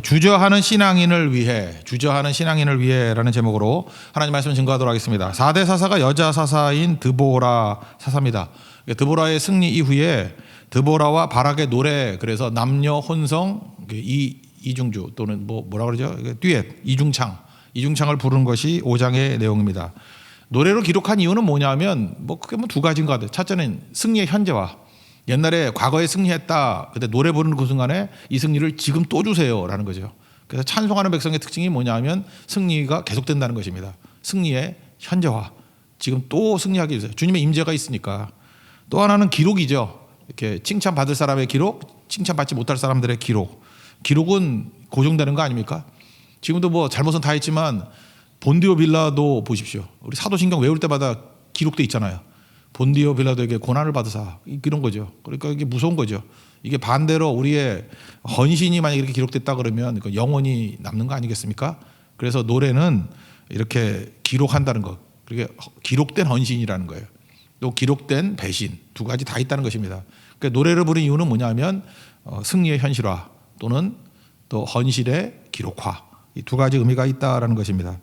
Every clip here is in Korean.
주저하는 신앙인을 위해라는 제목으로 하나님 말씀 증거하도록 하겠습니다. 4대 사사가 여자 사사인 드보라 사사입니다. 드보라의 승리 이후에 드보라와 바락의 노래, 그래서 남녀 혼성 이중주 또는 뭐라 그러죠? 듀엣, 이중창을 부르는 것이 5장의 내용입니다. 노래로 기록한 이유는 뭐냐면 크게 두 가지인 것 같아요. 첫째는 승리의 현재화. 옛날에 과거에 승리했다. 근데 노래 부르는 그 순간에 이 승리를 지금 또 주세요라는 거죠. 그래서 찬송하는 백성의 특징이 뭐냐면 승리가 계속된다는 것입니다. 승리의 현재화. 지금 또 승리하게 해주세요. 주님의 임재가 있으니까. 또 하나는 기록이죠. 이렇게 칭찬받을 사람의 기록, 칭찬받지 못할 사람들의 기록. 기록은 고정되는 거 아닙니까? 지금도 잘못은 다 했지만 본디오 빌라도 보십시오. 우리 사도신경 외울 때마다 기록돼 있잖아요. 본디오 빌라도에게 고난을 받으사, 이런 거죠. 그러니까 이게 무서운 거죠. 이게 반대로 우리의 헌신이 만약에 이렇게 기록됐다 그러면 영원히 남는 거 아니겠습니까? 그래서 노래는 이렇게 기록한다는 것, 그게 기록된 헌신이라는 거예요. 또 기록된 배신, 두 가지 다 있다는 것입니다. 그러니까 노래를 부르는 이유는 뭐냐면 승리의 현실화 또는 또 헌신의 기록화, 이 두 가지 의미가 있다라는 것입니다.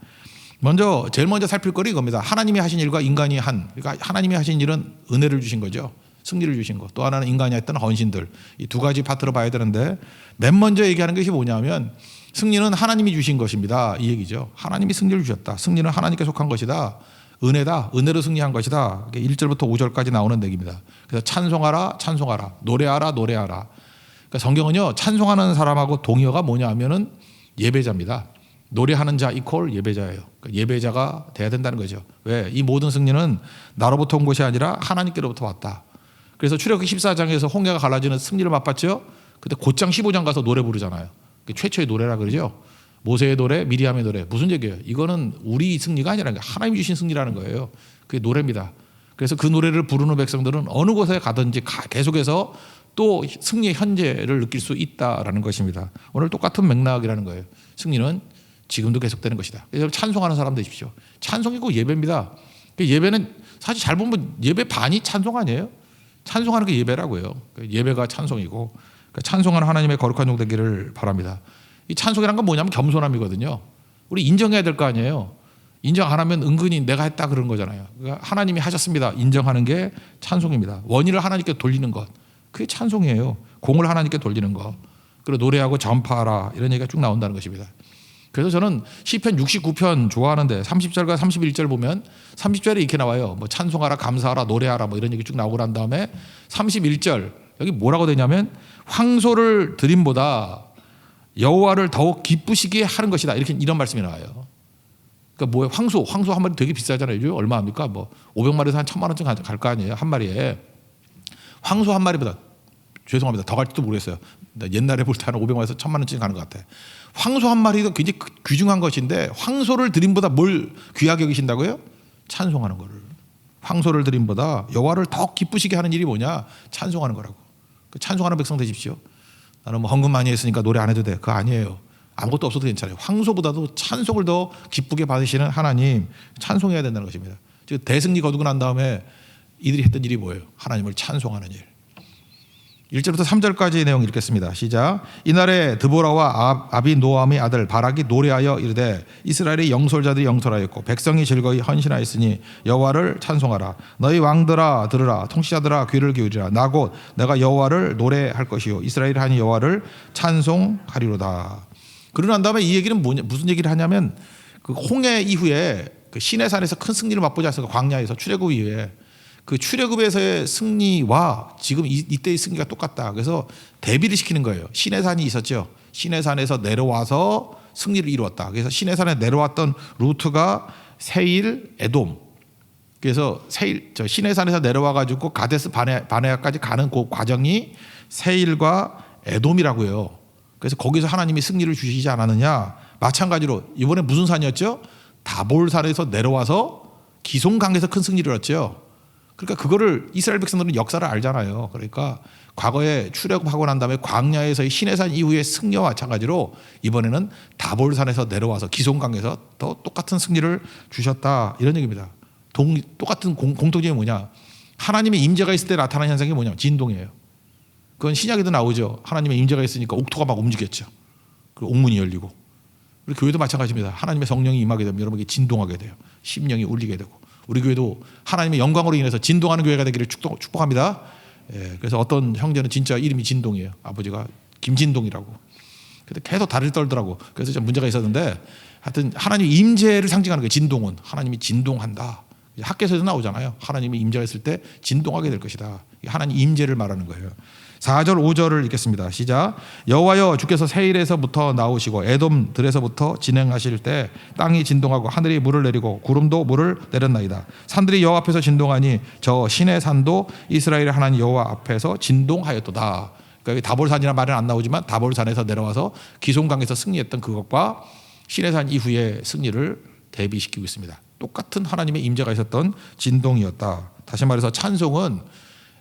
제일 먼저 살필 거리 이겁니다. 하나님이 하신 일과 인간이 그러니까 하나님이 하신 일은 은혜를 주신 거죠. 승리를 주신 것. 또 하나는 인간이 했던 헌신들. 이 두 가지 파트로 봐야 되는데, 맨 먼저 얘기하는 것이 뭐냐면 승리는 하나님이 주신 것입니다. 이 얘기죠. 하나님이 승리를 주셨다. 승리는 하나님께 속한 것이다. 은혜다. 은혜로 승리한 것이다. 1절부터 5절까지 나오는 얘기입니다. 그래서 찬송하라, 찬송하라. 노래하라, 노래하라. 그러니까 성경은요, 찬송하는 사람하고 동의어가 뭐냐 하면은 예배자입니다. 노래하는 자 이퀄 예배자예요. 그러니까 예배자가 돼야 된다는 거죠. 왜? 이 모든 승리는 나로부터 온 것이 아니라 하나님께로부터 왔다. 그래서 출애굽기 14장에서 홍해가 갈라지는 승리를 맛봤죠. 그때 곧장 15장 가서 노래 부르잖아요. 최초의 노래라 그러죠. 모세의 노래, 미리암의 노래. 무슨 얘기예요? 이거는 우리 승리가 아니라 하나님이 주신 승리라는 거예요. 그게 노래입니다. 그래서 그 노래를 부르는 백성들은 어느 곳에 가든지 계속해서 또 승리의 현재를 느낄 수 있다라는 것입니다. 오늘 똑같은 맥락이라는 거예요. 승리는 지금도 계속되는 것이다. 그래서 찬송하는 사람 되십시오. 찬송이고 예배입니다. 예배는 사실 잘 보면 예배 반이 찬송 아니에요? 찬송하는 게 예배라고요. 예배가 찬송이고, 찬송하는 하나님의 거룩한 종 되기를 바랍니다. 이 찬송이란 건 뭐냐면 겸손함이거든요. 우리 인정해야 될 거 아니에요. 인정 안 하면 은근히 내가 했다 그런 거잖아요. 그러니까 하나님이 하셨습니다. 인정하는 게 찬송입니다. 원인을 하나님께 돌리는 것, 그게 찬송이에요. 공을 하나님께 돌리는 것. 그리고 노래하고 전파하라, 이런 얘기가 쭉 나온다는 것입니다. 그래서 저는 시편 69편 좋아하는데 30절과 31절 보면 30절에 이렇게 나와요. 찬송하라, 감사하라, 노래하라, 이런 얘기 쭉 나오고 난 다음에 31절 여기 뭐라고 되냐면 황소를 드림보다 여호와를 더욱 기쁘시게 하는 것이다, 이런 말씀이 나와요. 그러니까 뭐예요? 황소 한 마리 되게 비싸잖아요. 요즘 얼마 합니까? 500마리에서 한 1000만 원쯤 갈 거 아니에요, 한 마리에. 황소 한 마리보다, 죄송합니다, 더 갈지도 모르겠어요. 옛날에 볼 때 한 500만에서 1000만 원쯤 가는 것 같아요. 황소 한 마리도 굉장히 귀중한 것인데 황소를 드림보다 뭘 귀하게 여기신다고요? 찬송하는 거를. 황소를 드림보다 여호와를 더 기쁘시게 하는 일이 뭐냐? 찬송하는 거라고. 찬송하는 백성 되십시오. 나는 헌금 많이 했으니까 노래 안 해도 돼. 그거 아니에요. 아무것도 없어도 괜찮아요. 황소보다도 찬송을 더 기쁘게 받으시는 하나님, 찬송해야 된다는 것입니다. 즉 대승리 거두고 난 다음에 이들이 했던 일이 뭐예요? 하나님을 찬송하는 일. 1절부터 3절까지의 내용 읽겠습니다. 시작. 이날에 드보라와 아비노함의 아들 바락이 노래하여 이르되 이스라엘의 영솔자들이 영설하였고 백성이 즐거이 헌신하였으니 여호와를 찬송하라. 너희 왕들아 들으라. 통치자들아 귀를 기울이라. 나 곧 내가 여호와를 노래할 것이요 이스라엘이 하니 여호와를 찬송하리로다. 그러고 난 다음에 이 얘기는 무슨 얘기를 하냐면 그 홍해 이후에 그 시내산에서 큰 승리를 맛보지 않습니까? 광야에서 출애굽 이후에 그 출애굽에서의 승리와 지금 이때의 승리가 똑같다. 그래서 대비를 시키는 거예요. 시내산이 있었죠. 시내산에서 내려와서 승리를 이루었다. 그래서 시내산에 내려왔던 루트가 세일, 에돔. 그래서 시내산에서 내려와 가지고 가데스 바네아까지 가는 그 과정이 세일과 에돔이라고요. 그래서 거기서 하나님이 승리를 주시지 않았느냐. 마찬가지로 이번에 무슨 산이었죠? 다볼산에서 내려와서 기송강에서 큰 승리를 얻죠. 그러니까 그거를 이스라엘 백성들은 역사를 알잖아요. 그러니까 과거에 출애굽하고 난 다음에 광야에서의 시내산 이후의 승리와 마찬가지로 이번에는 다볼산에서 내려와서 기송강에서 또 똑같은 승리를 주셨다, 이런 얘기입니다. 똑같은 공통점이 뭐냐? 하나님의 임재가 있을 때 나타나는 현상이 뭐냐? 진동이에요. 그건 신약에도 나오죠. 하나님의 임재가 있으니까 옥토가 막 움직였죠. 그리고 옥문이 열리고. 우리 교회도 마찬가지입니다. 하나님의 성령이 임하게 되면 여러분에게 진동하게 돼요. 심령이 울리게 되고. 우리 교회도 하나님의 영광으로 인해서 진동하는 교회가 되기를 축복합니다. 예, 그래서 어떤 형제는 진짜 이름이 진동이에요. 아버지가 김진동이라고. 근데 계속 다리를 떨더라고. 그래서 좀 문제가 있었는데 하여튼 하나님 임재를 상징하는 거예요. 진동은 하나님이 진동한다. 학계에서도 나오잖아요. 하나님이 임재가 있을 때 진동하게 될 것이다. 하나님 임재를 말하는 거예요. 4절 5절을 읽겠습니다. 시작. 여호와여 주께서 세일에서부터 나오시고 에돔들에서부터 진행하실 때 땅이 진동하고 하늘이 물을 내리고 구름도 물을 내렸나이다. 산들이 여호와 앞에서 진동하니 저 신의 산도 이스라엘의 하나님 여호와 앞에서 진동하였도다. 그러니까 다볼산이라는 말은 안 나오지만 다볼산에서 내려와서 기송강에서 승리했던 그것과 신의 산 이후의 승리를 대비시키고 있습니다. 똑같은 하나님의 임재가 있었던 진동이었다. 다시 말해서 찬송은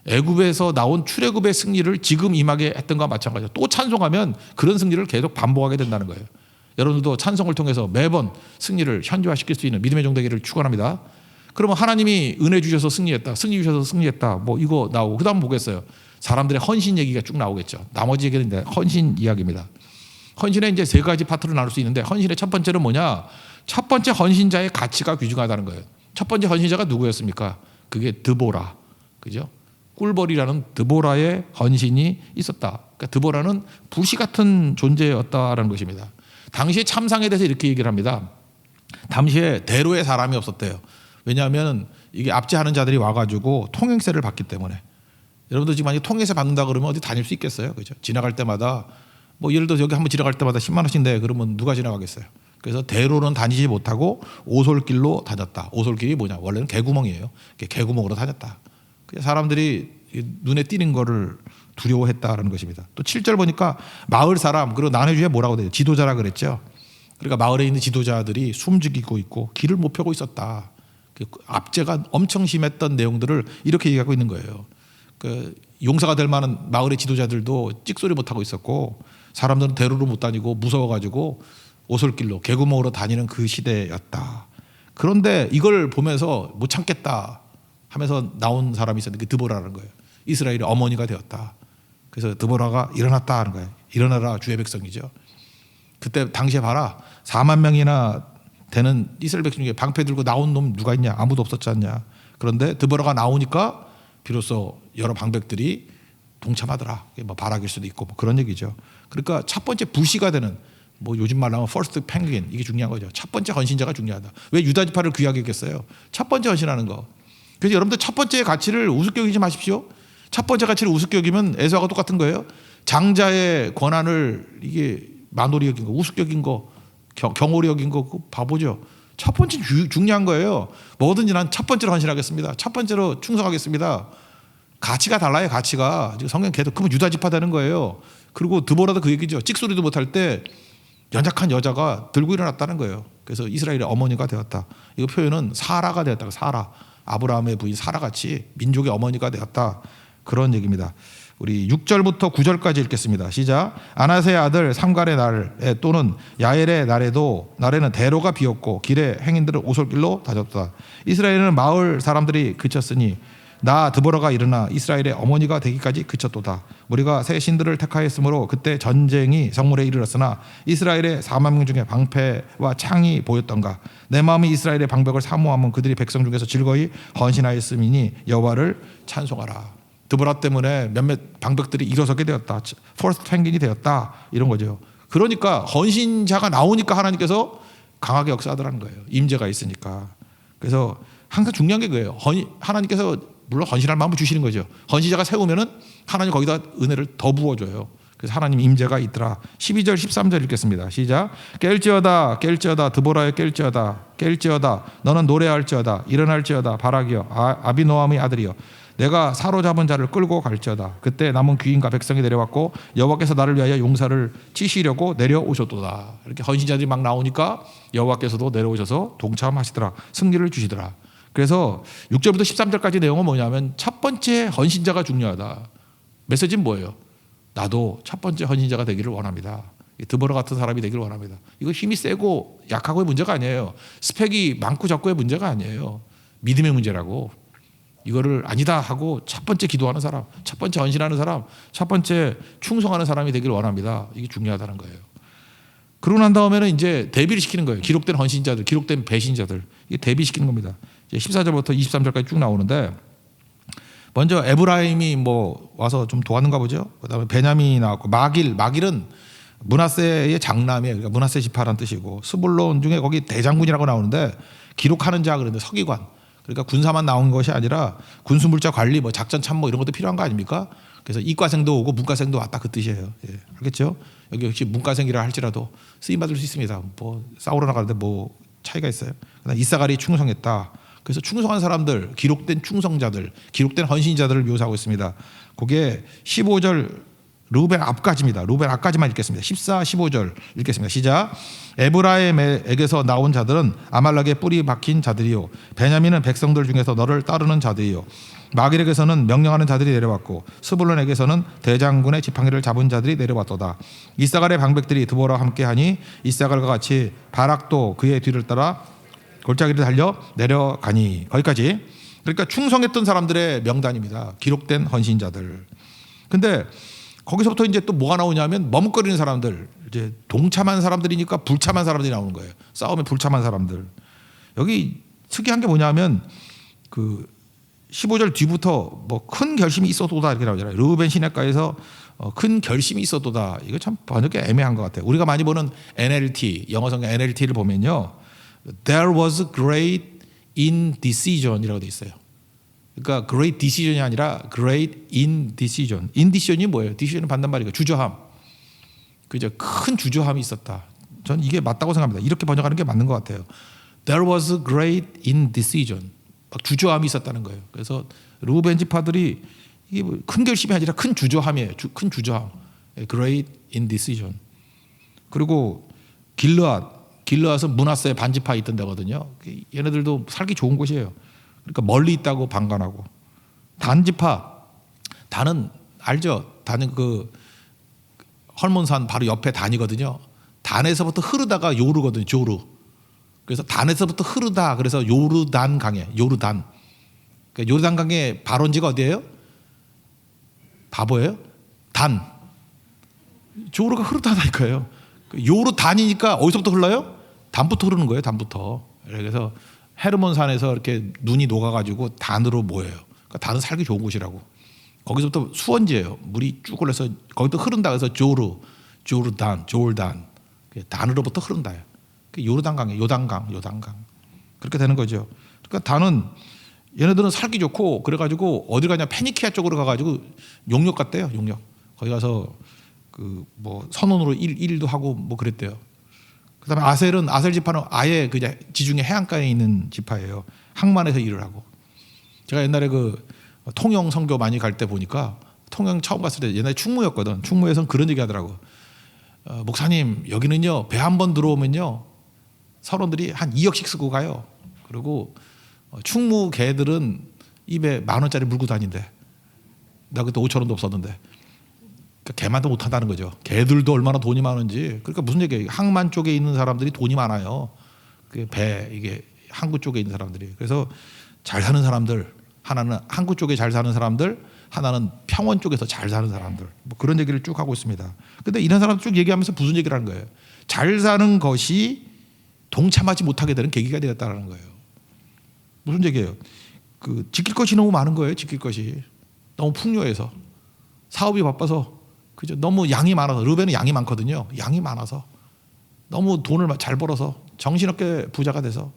애굽에서 나온 출애굽의 승리를 지금 임하게 했던 것과 마찬가지로 또 찬송하면 그런 승리를 계속 반복하게 된다는 거예요. 여러분들도 찬송을 통해서 매번 승리를 현지화시킬 수 있는 믿음의 종되기를 축원합니다. 그러면 하나님이 은혜 주셔서 승리했다, 승리 주셔서 승리했다, 뭐 이거 나오고 그 다음 보겠어요. 사람들의 헌신 얘기가 쭉 나오겠죠. 나머지 얘기는 이제 헌신 이야기입니다. 헌신에 이제 세 가지 파트로 나눌 수 있는데 헌신의 첫 번째는 뭐냐? 첫 번째 헌신자의 가치가 귀중하다는 거예요. 첫 번째 헌신자가 누구였습니까? 그게 드보라, 그죠? 꿀벌이라는 드보라의 헌신이 있었다. 그러니까 드보라는 부시 같은 존재였다라는 것입니다. 당시의 참상에 대해서 이렇게 얘기를 합니다. 당시에 대로에 사람이 없었대요. 왜냐하면 이게 압제하는 자들이 와가지고 통행세를 받기 때문에. 여러분들 지금 만약에 통행세 받는다 그러면 어디 다닐 수 있겠어요, 그죠? 지나갈 때마다 뭐 예를 들어 여기 한번 지나갈 때마다 10만 원씩 내 그러면 누가 지나가겠어요? 그래서 대로는 다니지 못하고 오솔길로 다녔다. 오솔길이 뭐냐? 원래는 개구멍이에요. 개구멍으로 다녔다. 사람들이 눈에 띄는 거를 두려워했다라는 것입니다. 또 7절 보니까 마을 사람, 그리고 나눠주에 뭐라고 돼요? 지도자라 그랬죠. 그러니까 마을에 있는 지도자들이 숨죽이고 있고 길을 못 펴고 있었다. 압제가 엄청 심했던 내용들을 이렇게 얘기하고 있는 거예요. 그 용사가 될 만한 마을의 지도자들도 찍소리 못 하고 있었고 사람들은 대로로 못 다니고 무서워가지고 오솔길로 개구멍으로 다니는 그 시대였다. 그런데 이걸 보면서 못 참겠다 하면서 나온 사람이 있었는데 그 드보라라는 거예요. 이스라엘의 어머니가 되었다. 그래서 드보라가 일어났다 하는 거예요. 일어나라 주의 백성이죠. 그때 당시에 봐라. 4만 명이나 되는 이스라엘 백성 중에 방패 들고 나온 놈 누가 있냐? 아무도 없었지 않냐. 그런데 드보라가 나오니까 비로소 여러 방백들이 동참하더라. 뭐 바락일 수도 있고 뭐 그런 얘기죠. 그러니까 첫 번째 부시가 되는 뭐 요즘 말로 하면 퍼스트 펭귄 이게 중요한 거죠. 첫 번째 헌신자가 중요하다. 왜 유다 지파를 귀하게 했겠어요? 첫 번째 헌신하는 거. 그래서 여러분들 첫 번째 가치를 우습게 여기지 마십시오. 첫 번째 가치를 우습게 여기면 에서와 똑같은 거예요. 장자의 권한을 이게 만홀히 여긴 거, 우습게 여긴 거, 경홀히 여긴 거, 그거 바보죠. 첫 번째 중요한 거예요. 뭐든지 난 첫 번째로 헌신하겠습니다. 첫 번째로 충성하겠습니다. 가치가 달라요. 가치가. 지금 성경 계속 그러면 유다 지파 되는 거예요. 그리고 드보라도 그 얘기죠. 찍소리도 못할 때 연약한 여자가 들고 일어났다는 거예요. 그래서 이스라엘의 어머니가 되었다. 이거 표현은 사라가 되었다. 사라. 아브라함의 부인 사라같이 민족의 어머니가 되었다. 그런 얘기입니다. 우리 6절부터 9절까지 읽겠습니다. 시작. 아나세의 아들 삼갈의 날에 또는 야엘의 날에는 대로가 비었고 길에 행인들은 오솔길로 다녔다. 이스라엘은 마을 사람들이 그쳤으니 나 드보라가 일어나 이스라엘의 어머니가 되기까지 그쳤도다. 우리가 새 신들을 택하였으므로 그때 전쟁이 성물에 이르렀으나 이스라엘의 4만 명 중에 방패와 창이 보였던가. 내 마음이 이스라엘의 방벽을 사모하면 그들이 백성 중에서 즐거이 헌신하였음이니 여호와를 찬송하라. 드보라 때문에 몇몇 방백들이 일어서게 되었다. 퍼스트 펭귄이 되었다. 이런 거죠. 그러니까 헌신자가 나오니까 하나님께서 강하게 역사하더라는 거예요. 임재가 있으니까. 그래서 항상 중요한 게 그거예요. 하나님께서 물론 헌신할 마음을 주시는 거죠. 헌신자가 세우면은 하나님 거기다 은혜를 더 부어줘요. 그래서 하나님 임재가 있더라. 12절 13절 읽겠습니다. 시작. 깰지어다 드보라여 깰지어다 너는 노래할지어다 일어날지어다 바락이여 아비노함의 아들이여 내가 사로잡은 자를 끌고 갈지어다. 그때 남은 귀인과 백성이 내려왔고 여호와께서 나를 위하여 용사를 치시려고 내려오셨도다. 이렇게 헌신자들이 막 나오니까 여호와께서도 내려오셔서 동참하시더라. 승리를 주시더라. 그래서 6절부터 13절까지 내용은 뭐냐면 첫 번째 헌신자가 중요하다. 메시지는 뭐예요? 나도 첫 번째 헌신자가 되기를 원합니다. 드보라 같은 사람이 되기를 원합니다. 이거 힘이 세고 약하고의 문제가 아니에요. 스펙이 많고 적고의 문제가 아니에요. 믿음의 문제라고. 이거를 아니다 하고 첫 번째 기도하는 사람, 첫 번째 헌신하는 사람, 첫 번째 충성하는 사람이 되기를 원합니다. 이게 중요하다는 거예요. 그러고 난 다음에는 이제 대비를 시키는 거예요. 기록된 헌신자들, 기록된 배신자들. 이게 대비시키는 겁니다. 14절부터 23절까지 쭉 나오는데 먼저 에브라임이 뭐 와서 좀 도왔는가 보죠. 그다음에 베냐민이 나왔고 마길은 므낫세의 장남이에요. 그러니까 므낫세 지파라는 뜻이고 스불론 중에 거기 대장군이라고 나오는데 기록하는 자 그런데 서기관. 그러니까 군사만 나온 것이 아니라 군수물자 관리, 뭐 작전 참모 이런 것도 필요한 거 아닙니까? 그래서 이과생도 오고 문과생도 왔다 그 뜻이에요. 예, 알겠죠? 여기 역시 문과생이라 할지라도 쓰임 받을 수 있습니다. 뭐 싸우러 나가는데 뭐 차이가 있어요. 이사갈이 충성했다. 그래서 충성한 사람들, 기록된 충성자들, 기록된 헌신자들을 묘사하고 있습니다. 그게 15절 루벤 앞까지입니다. 루벤 앞까지만 읽겠습니다. 14, 15절 읽겠습니다. 시작. 에브라임에게서 나온 자들은 아말렉의 뿌리 박힌 자들이요, 베냐민은 백성들 중에서 너를 따르는 자들이요, 마길에게서는 명령하는 자들이 내려왔고 스불론에게서는 대장군의 지팡이를 잡은 자들이 내려왔도다. 이사갈의 방백들이 드보라와 함께하니 이사갈과 같이 바락도 그의 뒤를 따라 골짜기를 달려 내려가니. 거기까지. 그러니까 충성했던 사람들의 명단입니다. 기록된 헌신자들. 근데 거기서부터 이제 또 뭐가 나오냐면 머뭇거리는 사람들, 이제 동참한 사람들이니까 불참한 사람들이 나오는 거예요. 싸움에 불참한 사람들. 여기 특이한 게 뭐냐면 그 15절 뒤부터 뭐 큰 결심이 있어도다 이렇게 나오잖아요. 르우벤 시내가에서 큰 결심이 있어도다. 이거 참 번역이 애매한 것 같아요. 우리가 많이 보는 NLT, 영어 성경 NLT를 보면요, There was great indecision이라고 돼 있어요. 그러니까 great decision이 아니라 great indecision. indecision이 뭐예요? decision은 반대말이고 주저함. 그죠? 큰 주저함이 있었다. 저는 이게 맞다고 생각합니다. 이렇게 번역하는 게 맞는 것 같아요. There was great indecision. 막 주저함이 있었다는 거예요. 그래서 루벤 지파들이 이게 큰 결심이 아니라 큰 주저함이에요. 큰 주저함. great indecision. 그리고 길르앗은 므낫세의 반지파에 있던 데거든요. 얘네들도 살기 좋은 곳이에요. 그러니까 멀리 있다고 방관하고. 단지파, 단은 알죠? 단은 그 헐몬산 바로 옆에 단이거든요. 단에서부터 흐르다가 요르거든요. 조르. 그래서 단에서부터 흐르다. 그래서 요르단 강에, 요르단. 그러니까 요르단 강의 발원지가 어디예요? 바보예요? 단. 조르가 흐르다니까요. 요르단이니까 어디서부터 흘러요? 단부터 흐르는 거예요. 단부터. 그래서 헤르몬산에서 이렇게 눈이 녹아가지고 단으로 모여요. 그러니까 단은 살기 좋은 곳이라고. 거기서부터 수원지예요. 물이 쭉 흘러서 거기도 흐른다. 그래서 조르단. 단으로부터 흐른다. 요르단 강이에요. 요단강. 그렇게 되는 거죠. 그러니까 단은 얘네들은 살기 좋고 그래가지고 어디 가냐 페니키아 쪽으로 가가지고 용역 갔대요. 용역. 거기 가서 그 뭐 선원으로 일도 하고 뭐 그랬대요. 그다음에 아셀 지파는 아예 그냥 지중해 해안가에 있는 지파예요. 항만에서 일을 하고. 제가 옛날에 그 통영 선교 많이 갈 때 보니까 통영 처음 갔을 때 옛날에 충무였거든. 충무에서는 그런 얘기 하더라고. 목사님 여기는요 배 한 번 들어오면요 선원들이 한 2억씩 쓰고 가요. 그리고 충무 개들은 입에 10,000원짜리 물고 다닌대. 나 그때 5,000원도 없었는데. 그러니까 개만도 못한다는 거죠. 개들도 얼마나 돈이 많은지. 그러니까 무슨 얘기예요? 항만 쪽에 있는 사람들이 돈이 많아요. 그 배 이게 항구 쪽에 있는 사람들이. 그래서 잘 사는 사람들 하나는 항구 쪽에 잘 사는 사람들, 하나는 평원 쪽에서 잘 사는 사람들. 뭐 그런 얘기를 쭉 하고 있습니다. 근데 이런 사람들 쭉 얘기하면서 무슨 얘기를 하는 거예요? 잘 사는 것이 동참하지 못하게 되는 계기가 되었다는 거예요. 무슨 얘기예요? 그 지킬 것이 너무 많은 거예요. 지킬 것이 너무 풍요해서 사업이 바빠서 그죠? 너무 양이 많아서. 르벤은 양이 많거든요. 양이 많아서 너무 돈을 잘 벌어서 정신없게 부자가 돼서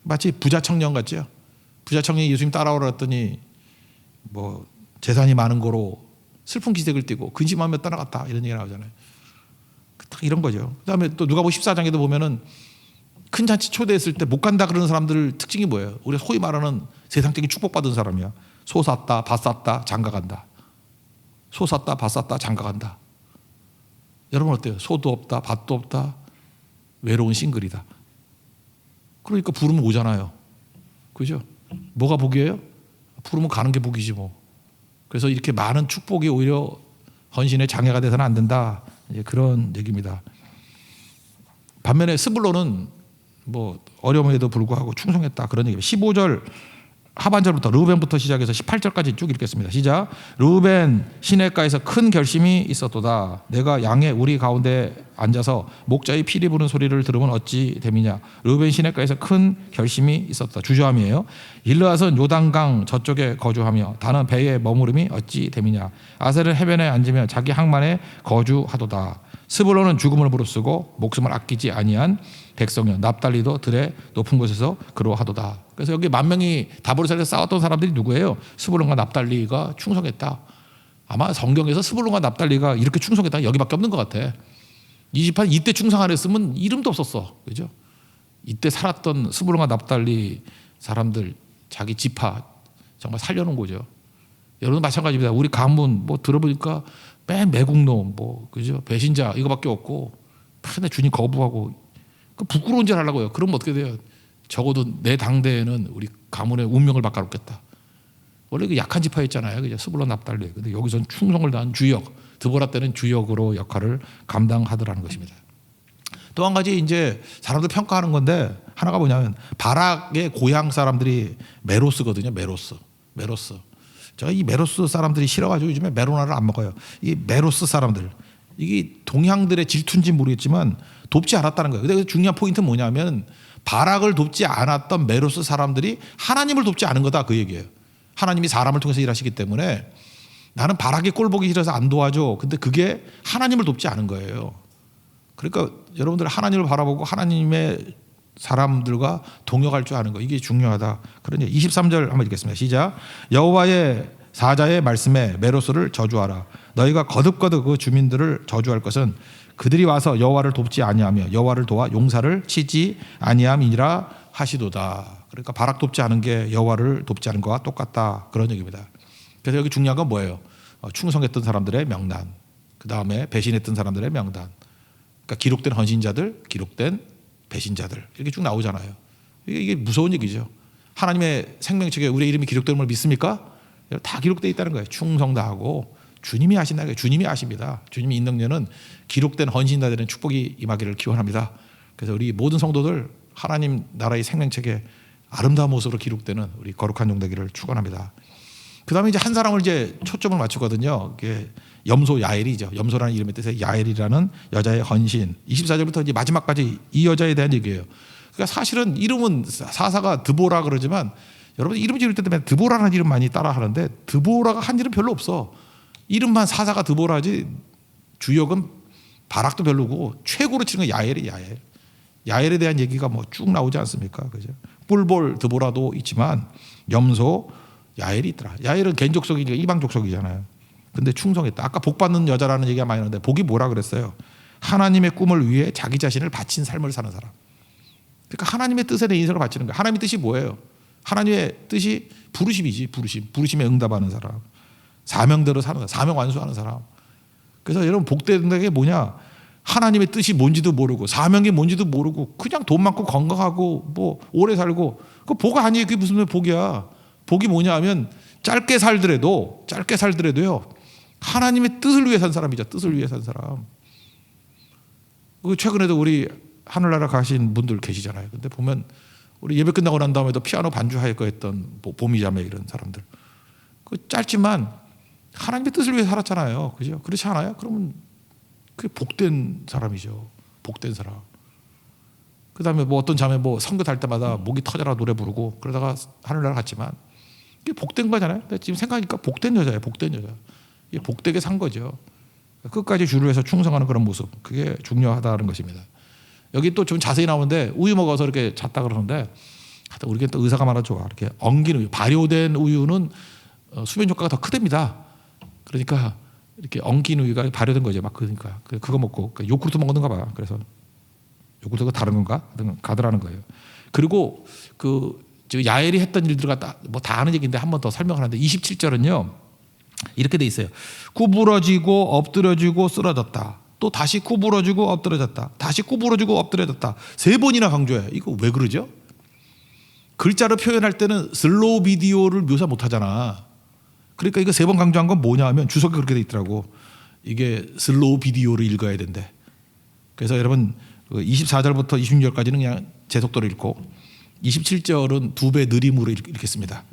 마치 부자 청년 같죠. 부자 청년이 예수님 따라오라 했더니 뭐 재산이 많은 거로 슬픈 기색을 띠고 근심하며 떠나갔다 이런 얘기 나오잖아요. 딱 이런 거죠. 그다음에 또 누가복음 14장에도 보면은 큰 잔치 초대했을 때 못 간다 그러는 사람들 특징이 뭐예요? 우리 소위 말하는 세상적인 축복받은 사람이야. 소 샀다, 밭 샀다, 장가 간다. 소 샀다, 밭 샀다, 장가 간다. 여러분 어때요? 소도 없다, 밭도 없다, 외로운 싱글이다. 그러니까 부르면 오잖아요. 그죠? 뭐가 복이에요? 부르면 가는 게 복이지 뭐. 그래서 이렇게 많은 축복이 오히려 헌신의 장애가 돼서는 안 된다. 이제 그런 얘기입니다. 반면에 스불론은 뭐 어려움에도 불구하고 충성했다 그런 얘기입니다. 15절 하반절부터 르우벤부터 시작해서 18절까지 쭉 읽겠습니다. 시작. 르우벤 시냇가에서 큰 결심이 있었도다. 내가 양의 우리 가운데 앉아서 목자의 피리 부는 소리를 들으면 어찌 됨이냐. 르우벤 시냇가에서 큰 결심이 있었다. 주저함이에요. 길르앗은 요단강 저쪽에 거주하며 다는 배에 머무름이 어찌 됨이냐. 아셀은 해변에 앉으며 자기 항만에 거주하도다. 스불론은 죽음을 무릅쓰고 목숨을 아끼지 아니한 백성이요 납달리도 들의 높은 곳에서 그러하도다. 그래서 여기 만 명이 다보르살에서 싸웠던 사람들이 누구예요? 스불론과 납달리가 충성했다. 아마 성경에서 스불론과 납달리가 이렇게 충성했다 여기밖에 없는 것 같아. 이 집안 이때 충성 안 했으면 이름도 없었어, 그죠? 이때 살았던 스불론과 납달리 사람들 자기 지파 정말 살려놓은 거죠. 여러분 마찬가지입니다. 우리 가문 뭐 들어보니까 맨 매국노 뭐 그죠 배신자 이거밖에 없고 맨날 주님 거부하고 그 부끄러운 짓 하려고요. 그러면 어떻게 돼요? 적어도 내 당대에는 우리 가문의 운명을 바꿔놓겠다. 원래 그 약한 지파였잖아요, 그죠? 스불론 납달리. 근데 여기서는 충성을 다한 주역, 드보라 때는 주역으로 역할을 감당하더라는 것입니다. 또 한 가지 이제 사람들 평가하는 건데 하나가 뭐냐면 바락의 고향 사람들이 메로스거든요. 메로스. 제가 이 메로스 사람들이 싫어가지고 요즘에 메로나를 안 먹어요. 이 메로스 사람들 이게 동양들의 질투인지 모르겠지만 돕지 않았다는 거예요. 근데 중요한 포인트는 뭐냐면 바락을 돕지 않았던 메로스 사람들이 하나님을 돕지 않은 거다 그 얘기예요. 하나님이 사람을 통해서 일하시기 때문에 나는 바락의 꼴 보기 싫어서 안 도와줘. 근데 그게 하나님을 돕지 않은 거예요. 그러니까 여러분들 하나님을 바라보고 하나님의 사람들과 동역할 줄 아는 거 이게 중요하다. 그러니 23절 한번 읽겠습니다. 시작. 여호와의 사자의 말씀에 메로스를 저주하라. 너희가 거듭거듭 그 주민들을 저주할 것은 그들이 와서 여호와를 돕지 아니하며 여호와를 도와 용사를 치지 아니함이니라 하시도다. 그러니까 바락 돕지 않은 게 여호와를 돕지 않은 것과 똑같다 그런 얘기입니다. 그래서 여기 중요한 건 뭐예요? 충성했던 사람들의 명단, 그 다음에 배신했던 사람들의 명단. 그러니까 기록된 헌신자들, 기록된 배신자들 이렇게 쭉 나오잖아요. 이게 무서운 얘기죠. 하나님의 생명책에 우리의 이름이 기록되는 걸 믿습니까? 다 기록되어 있다는 거예요. 충성 다하고 주님이 하신다는 거예요. 주님이 아십니다. 주님이 인능력은 기록된 헌신자들은 축복이 임하기를 기원합니다. 그래서 우리 모든 성도들 하나님 나라의 생명책에 아름다운 모습으로 기록되는 우리 거룩한 종 되기를 축원합니다. 그 다음에 이제 한 사람을 이제 초점을 맞추거든요. 이게 염소 야엘이죠. 염소라는 이름의 뜻의 야엘이라는 여자의 헌신. 24절부터 이제 마지막까지 이 여자에 대한 얘기예요. 그러니까 사실은 이름은 사사가 드보라 그러지만 여러분 이름 지을 때 때문에 드보라는 이름 많이 따라 하는데 드보라가 한 이름 별로 없어. 이름만 사사가 드보라지 주역은 바락도 별로고 최고로 치는 건 야엘이 야엘. 야엘에 대한 얘기가 뭐 쭉 나오지 않습니까? 그죠? 뿔볼 드보라도 있지만 염소 야엘이 있더라. 야엘은 개인 족속이니까 이방 족속이잖아요. 근데 충성했다. 아까 복 받는 여자라는 얘기가 많이 나오는데 복이 뭐라 그랬어요? 하나님의 꿈을 위해 자기 자신을 바친 삶을 사는 사람. 그러니까 하나님의 뜻에 내 인생을 바치는 거예요. 하나님의 뜻이 뭐예요? 하나님의 뜻이 부르심이지. 부르심에 응답하는 사람. 사명대로 사는 사람. 사명 완수하는 사람. 그래서 여러분 복되는 게 뭐냐? 하나님의 뜻이 뭔지도 모르고 사명이 뭔지도 모르고 그냥 돈 많고 건강하고 뭐 오래 살고 그 복 아니에요. 그게 무슨 복이야? 복이 뭐냐 하면 짧게 살더라도요. 하나님의 뜻을 위해 산 사람이죠. 뜻을 위해 산 사람. 최근에도 우리 하늘나라 가신 분들 계시잖아요. 근데 보면 우리 예배 끝나고 난 다음에도 피아노 반주하고 했던 보미자매 이런 사람들. 그 짧지만 하나님의 뜻을 위해 살았잖아요. 그죠? 그렇지 않아요? 그러면 그게 복된 사람이죠. 복된 사람. 그 다음에 뭐 어떤 자매 뭐 선교 달 때마다 목이 터져라 노래 부르고 그러다가 하늘나라 갔지만 이게 복된 거잖아요. 근데 지금 생각하니까 복된 여자예요. 복된 여자. 이게 복되게 산 거죠. 끝까지 주를 위해서 충성하는 그런 모습. 그게 중요하다는 것입니다. 여기 또 좀 자세히 나오는데 우유 먹어서 이렇게 잤다 그러는데 우리가 또 의사가 말아 좋아. 이렇게 엉긴 우유, 발효된 우유는 수면 효과가 더 크답니다. 그러니까 이렇게 엉긴 우유가 발효된 거죠. 막 그러니까 그거 먹고 그러니까 요구르트 먹는가 봐. 그래서 요구르트가 다른 건가? 가더라는 거예요. 그리고 그 야엘이 했던 일들 갖다 뭐 다 아는 얘기인데 한 번 더 설명하는데 27절은요. 이렇게 돼 있어요. 구부러지고 엎드려지고 쓰러졌다. 또 다시 구부러지고 엎드려졌다. 다시 구부러지고 엎드려졌다. 3번이나 강조해. 이거 왜 그러죠? 글자로 표현할 때는 슬로우 비디오를 묘사 못 하잖아. 그러니까 이거 3번 강조한 건 뭐냐 하면 주석이 그렇게 돼 있더라고. 이게 슬로우 비디오를 읽어야 된대. 그래서 여러분 24절부터 26절까지는 그냥 제 속도로 읽고 27절은 2배 느림으로 읽겠습니다.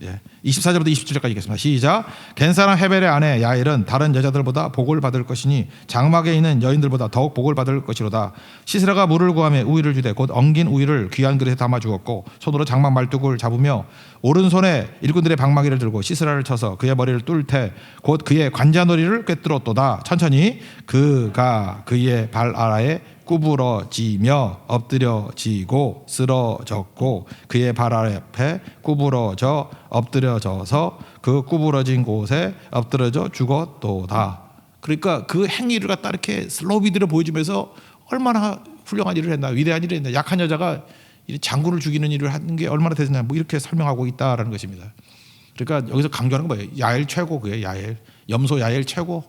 24절부터 27절까지 읽겠습니다. 시작. 겐사랑 헤벨의 아내 야엘은 다른 여자들보다 복을 받을 것이니 장막에 있는 여인들보다 더욱 복을 받을 것이로다. 시스라가 물을 구하며 우유를 주되 곧 엉긴 우유를 귀한 그릇에 담아 주었고 손으로 장막 말뚝을 잡으며 오른손에 일꾼들의 방망이를 들고 시스라를 쳐서 그의 머리를 뚫되 곧 그의 관자놀이를 꿰뚫었도다. 천천히 그가 그의 발 아래에 구부러지며 엎드려지고 쓰러졌고 그의 발 앞에 구부러져 엎드려져서 그 구부러진 곳에 엎드려져 죽었도다. 그러니까 그 행위를 갖다 이렇게 슬로우 비디오로 보여주면서 얼마나 훌륭한 일을 했나, 위대한 일을 했나, 약한 여자가 장군을 죽이는 일을 하는 게 얼마나 대단했나, 뭐 이렇게 설명하고 있다라는 것입니다. 그러니까 여기서 강조하는 건 뭐예요? 야엘 최고, 그게 야엘, 염소 야엘 최고.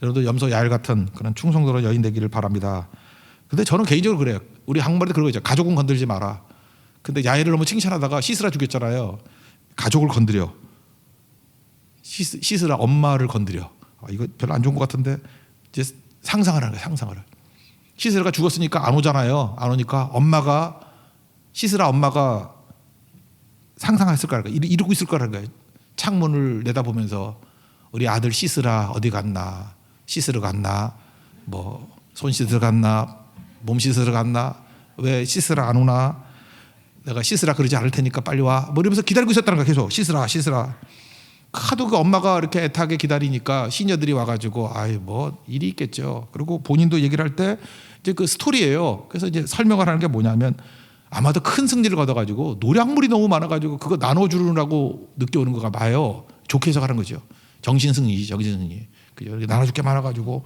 여러분도 염소 야엘 같은 그런 충성스러운 여인 되기를 바랍니다. 근데 저는 개인적으로 그래요. 우리 한국말에도 그런 거 있죠. 가족은 건들지 마라. 근데 야엘을 너무 칭찬하다가 시스라 죽였잖아요. 가족을 건드려. 시스라 엄마를 건드려. 이거 별로 안 좋은 것 같은데 이제 상상을 하는 거예요. 상상을. 시스라가 죽었으니까 안 오잖아요. 안 오니까 시스라 엄마가 상상했을 거라는 거예요. 이러고 있을 거라는 거예요. 창문을 내다보면서 우리 아들 시스라 어디 갔나? 시스라 갔나? 뭐 손 씻으러 갔나? 몸 씻으러 갔나? 왜 시스라 안 오나? 내가 시스라 그러지 않을 테니까 빨리 와. 뭐 이러면서 기다리고 있었다는 거야. 계속 시스라. 하도 그 엄마가 이렇게 애타게 기다리니까 시녀들이 와가지고 뭐 일이 있겠죠. 그리고 본인도 얘기를 할 때 이제 그 스토리예요. 그래서 이제 설명을 하는 게 뭐냐면 아마도 큰 승리를 거둬가지고 노량물이 너무 많아가지고 그거 나눠주느라고 늦게 오는 거가 봐요. 좋게 해석하는 거죠. 정신승리. 그죠? 나눠줄 게 많아가지고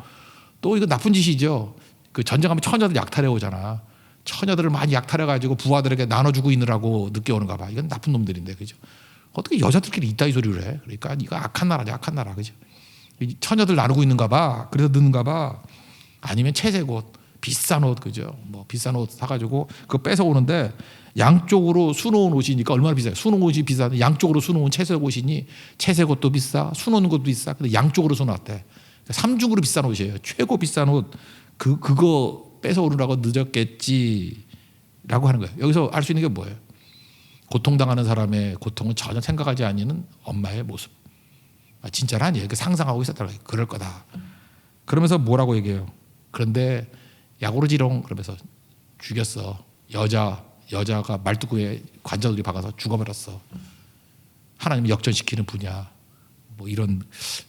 또 이거 나쁜 짓이죠. 그 전쟁하면 처녀들 약탈해 오잖아. 처녀들을 많이 약탈해 가지고 부하들에게 나눠주고 있느라고 늦게 오는가 봐. 이건 나쁜 놈들인데, 그죠? 어떻게 여자들끼리 이따위 소리를 해? 그러니까 이거 악한 나라죠, 악한 나라, 그죠? 처녀들 나누고 있는가 봐. 그래서 늦는가 봐. 아니면 채색 옷, 비싼 옷, 그죠? 뭐 비싼 옷 사가지고 그거 뺏어 오는데 양쪽으로 수놓은 옷이니까 얼마나 비싸요? 수놓은 옷이 비싼데 양쪽으로 수놓은 채색 옷이니 채색 옷도 비싸, 수놓는 것도 비싸. 근데 양쪽으로 수놨대. 3중으로 비싼 옷이에요. 최고 비싼 옷 그거 뺏어오느라고 늦었겠지라고 하는 거예요. 여기서 알 수 있는 게 뭐예요? 고통당하는 사람의 고통은 전혀 생각하지 않는 엄마의 모습. 진짜는 아니에요. 상상하고 있었다는 거예요. 그럴 거다. 그러면서 뭐라고 얘기해요? 그런데 야구르지롱 그러면서 죽였어. 여자가 말뚝구에 관자들이 박아서 죽어버렸어. 하나님이 역전시키는 분야. 뭐 이런,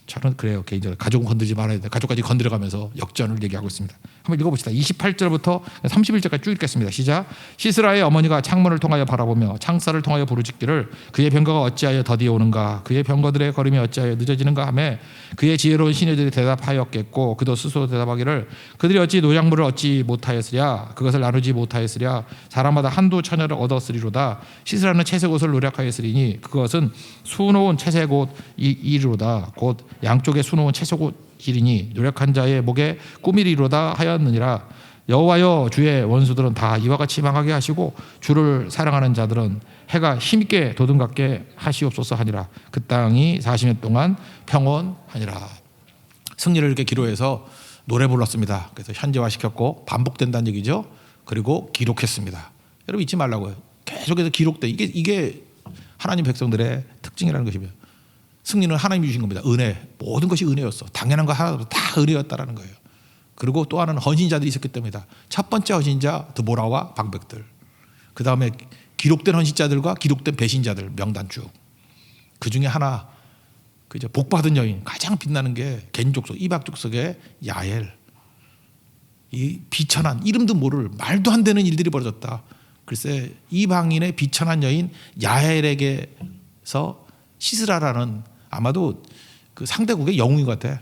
저는 그래요. 개인적으로 가족은 건들지 말아야 돼. 가족까지 건드려가면서 역전을 얘기하고 있습니다. 한번 읽어봅시다. 28절부터 31절까지 쭉 읽겠습니다. 시작. 시스라의 어머니가 창문을 통하여 바라보며 창살을 통하여 부르짖기를 그의 병거가 어찌하여 더디어 오는가, 그의 병거들의 걸음이 어찌하여 늦어지는가 하며 그의 지혜로운 시녀들이 대답하였겠고 그도 스스로 대답하기를 그들이 어찌 노약물을 얻지 못하였으랴, 그것을 나누지 못하였으랴, 사람마다 한두 처녀를 얻었으리로다. 시스라는 채색 옷을 노력하였으리니 그것은 수놓은 채색 옷이로다. 곧 양쪽에 수놓은 채색 옷이리니 노력한 자의 목에 꾸미리로다 하였느니라. 여호와여, 주의 원수들은 다 이와 같이 망하게 하시고 주를 사랑하는 자들은 해가 힘있게 도든갑게 하시옵소서 하니라. 그 땅이 40년 동안 평온하니라. 승리를 이렇게 기록해서 노래 불렀습니다. 그래서 현재화시켰고 반복된다는 얘기죠. 그리고 기록했습니다. 여러분 잊지 말라고요. 계속해서 기록돼. 이게 하나님 백성들의 특징이라는 것이며 승리는 하나님이 주신 겁니다. 은혜. 모든 것이 은혜였어. 당연한 거 하나도 다 은혜였다라는 거예요. 그리고 또 하나는 헌신자들이 있었기 때문이다. 첫 번째 헌신자 드보라와 방백들. 그 다음에 기록된 헌신자들과 기록된 배신자들 명단 쭉. 그 중에 하나, 그죠? 복받은 여인 가장 빛나는 게 겐족속 이박족속의 야엘. 이 비천한 이름도 모를 말도 안 되는 일들이 벌어졌다. 글쎄 이방인의 비천한 여인 야엘에게서 시스라라는 아마도 그 상대국의 영웅인 것 같아.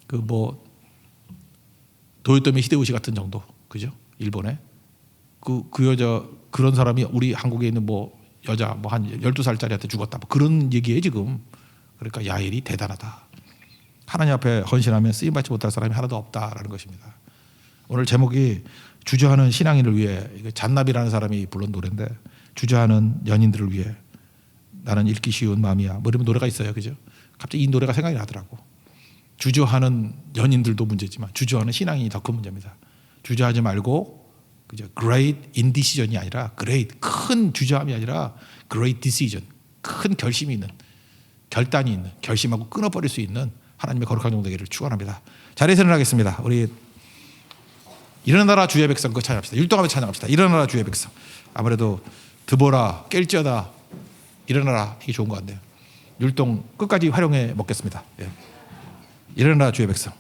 그 뭐 도요토미 히데요시 같은 정도, 그죠? 일본에 그 여자 그런 사람이 우리 한국에 있는 뭐 여자 뭐 한 12살짜리한테 죽었다. 뭐 그런 얘기예요 지금. 그러니까 야엘이 대단하다. 하나님 앞에 헌신하면 쓰임 받지 못할 사람이 하나도 없다라는 것입니다. 오늘 제목이 주저하는 신앙인을 위해, 이거 잔나비라는 사람이 불른 노래인데 주저하는 연인들을 위해 나는 읽기 쉬운 마음이야. 뭐 이런 노래가 있어요, 그죠? 갑자기 이 노래가 생각이 나더라고. 주저하는 연인들도 문제지만 주저하는 신앙인이 더 큰 문제입니다. 주저하지 말고 그죠? great indecision이 아니라 great 큰 주저함이 아니라 great decision 큰 결심이 있는 결단이 있는 결심하고 끊어버릴 수 있는 하나님의 거룩한 종 되기를 축원합니다. 자리에서 일어나겠습니다. 우리 일어나라 주의 백성 그 찬양합시다. 율동하며 찬양합시다. 일어나라 주의 백성. 아무래도 드보라 깰지어다 일어나라 이게 좋은 것 같네요. 율동 끝까지 활용해 먹겠습니다. 예. 일어나라 주의 백성.